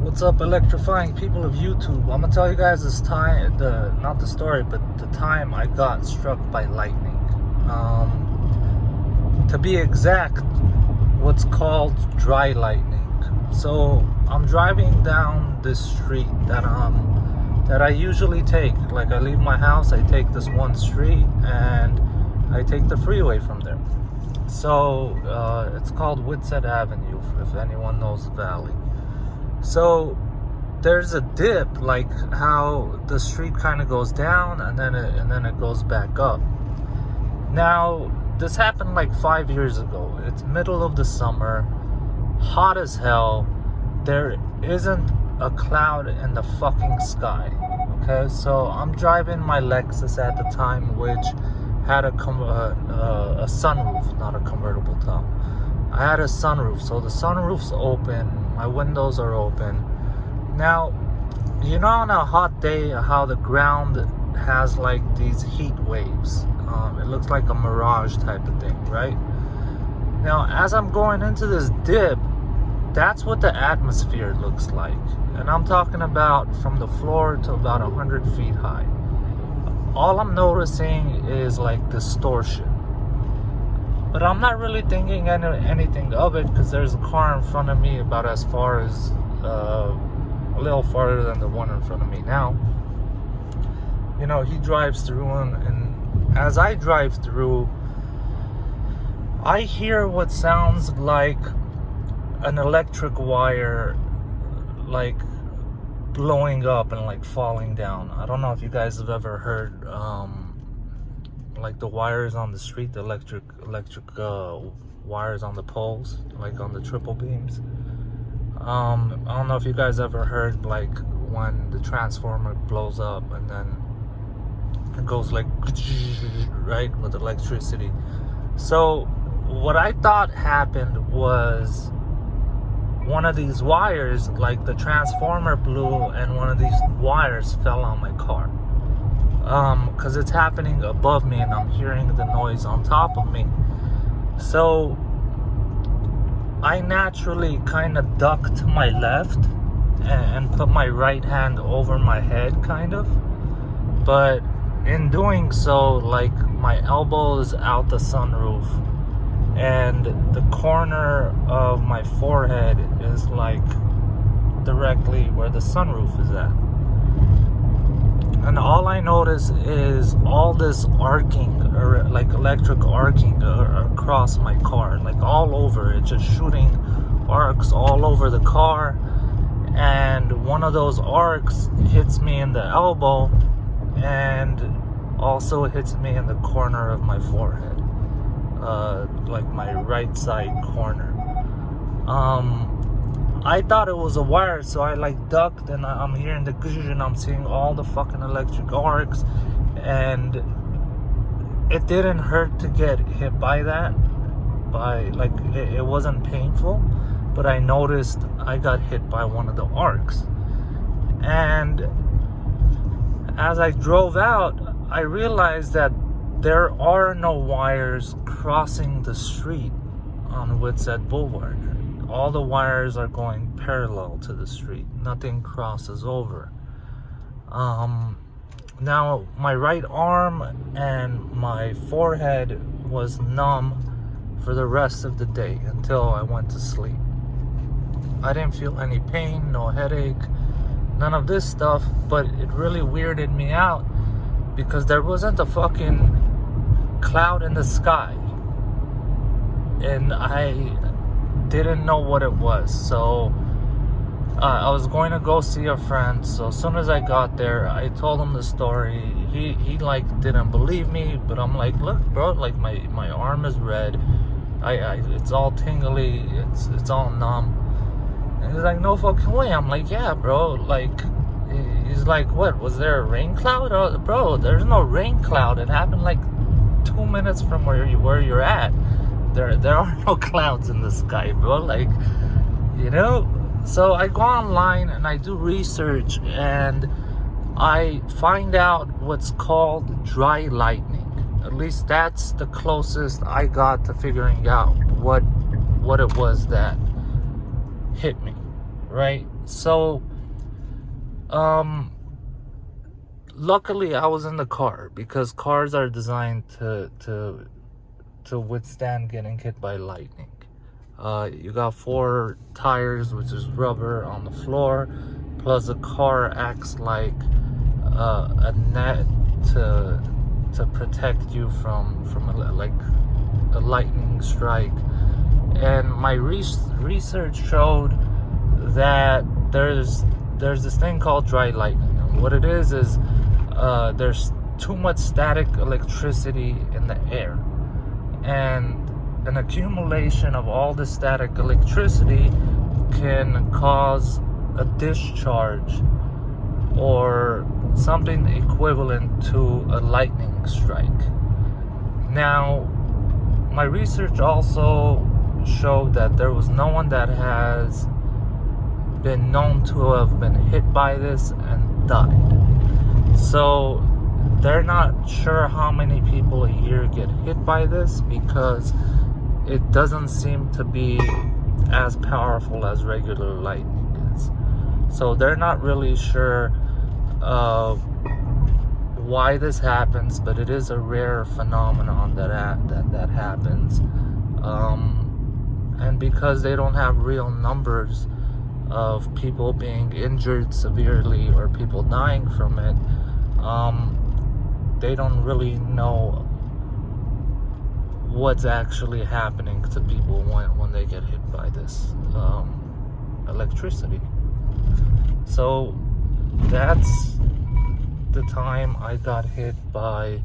What's up, electrifying people of YouTube? I'm gonna tell you guys this time, not the story, but the time I got struck by lightning. To be exact, what's called dry lightning. So I'm driving down this street that I usually take. Like, I leave my house, I take this one street, and I take the freeway from there. So it's called Whitsett Avenue, if anyone knows the valley. So there's a dip, like how the street kind of goes down and then it goes back up. Now, this happened like 5 years ago. It's middle of the summer, hot as hell. There isn't a cloud in the fucking sky. Okay, so I'm driving my Lexus at the time, which had a sunroof, not a convertible top. I had a sunroof, so the sunroof's open, my windows are open. Now, you know, on a hot day, how the ground has like these heat waves. It looks like a mirage type of thing, right? Now, as I'm going into this dip, that's what the atmosphere looks like. And I'm talking about from the floor to about 100 feet high. All I'm noticing is like distortion. But I'm not really thinking anything of it, because there's a car in front of me about as far as, a little farther than the one in front of me now. You know, he drives through, and as I drive through, I hear what sounds like an electric wire, like blowing up and like falling down. I don't know if you guys have ever heard, like the wires on the street, the electric wires on the poles, like on the triple beams. I don't know if you guys ever heard, like when the transformer blows up and then it goes like right with electricity. So what I thought happened was one of these wires, like the transformer blew and one of these wires fell on my car. Because it's happening above me and I'm hearing the noise on top of me. So I naturally kind of ducked to my left and put my right hand over my head, kind of. But in doing so, like, my elbow is out the sunroof and the corner of my forehead is like directly where the sunroof is at. And all I notice is all this arcing, or like electric arcing across my car, like all over. It's just shooting arcs all over the car. And one of those arcs hits me in the elbow and also hits me in the corner of my forehead, like my right side corner. I thought it was a wire, so I like ducked, and I'm hearing the guzh, and I'm seeing all the fucking electric arcs, and it didn't hurt to get hit by that. It wasn't painful, but I noticed I got hit by one of the arcs. And as I drove out, I realized that there are no wires crossing the street on Whitsett Boulevard. All the wires are going parallel to the street. Nothing crosses over. Now, my right arm and my forehead was numb for the rest of the day until I went to sleep. I didn't feel any pain, no headache, none of this stuff, but it really weirded me out because there wasn't a fucking cloud in the sky. And I didn't know what it was. So I was going to go see a friend. So as soon as I got there, I told him the story. He like didn't believe me, but I'm like, look, bro, like my arm is red. It's all tingly. It's all numb. And he's like, no fucking way. I'm like, yeah, bro. Like, he's like, what? Was there a rain cloud? Oh, bro, there's no rain cloud. It happened like 2 minutes from where you're at. There are no clouds in the sky, bro. Like, you know. So I go online and I do research and I find out what's called dry lightning. At least that's the closest I got to figuring out what it was that hit me, right? So, luckily I was in the car because cars are designed to withstand getting hit by lightning. You got 4 tires, which is rubber, on the floor, plus the car acts like a net to protect you from a lightning strike. And my research showed that there's this thing called dry lightning. And what it is there's too much static electricity in the air, and an accumulation of all the static electricity can cause a discharge or something equivalent to a lightning strike. Now, my research also showed that there was no one that has been known to have been hit by this and died. So they're not sure how many people a year get hit by this because it doesn't seem to be as powerful as regular lightning is. So they're not really sure why this happens, but it is a rare phenomenon that happens. And because they don't have real numbers of people being injured severely or people dying from it, they don't really know what's actually happening to people when they get hit by this electricity. So that's the time I got hit by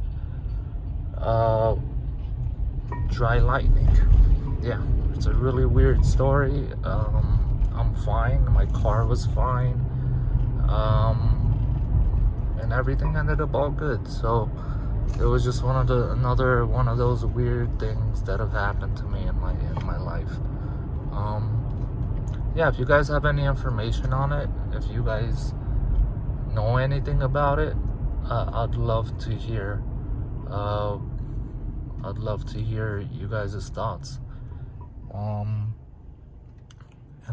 dry lightning. Yeah, it's a really weird story. I'm fine. My car was fine. And everything ended up all good. So it was just another one of those weird things that have happened to me in my life. Yeah, if you guys have any information on it, if you guys know anything about it, I'd love to hear. I'd love to hear you guys' thoughts. And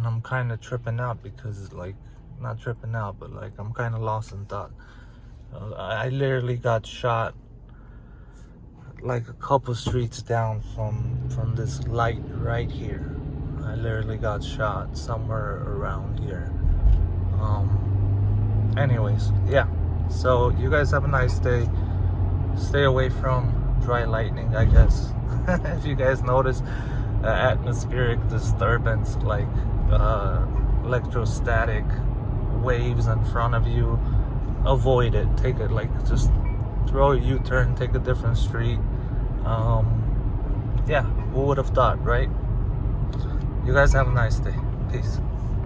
I'm kind of tripping out because, not tripping out, but I'm kind of lost in thought. I literally got shot a couple streets down from this light right here. I literally got shot somewhere around here. Anyways, yeah. So you guys have a nice day. Stay away from dry lightning, I guess. If you guys notice atmospheric disturbance, electrostatic waves in front of you, avoid it. Take it, just throw a U-turn, take a different street. Yeah, who would have thought, right? You guys have a nice day. Peace.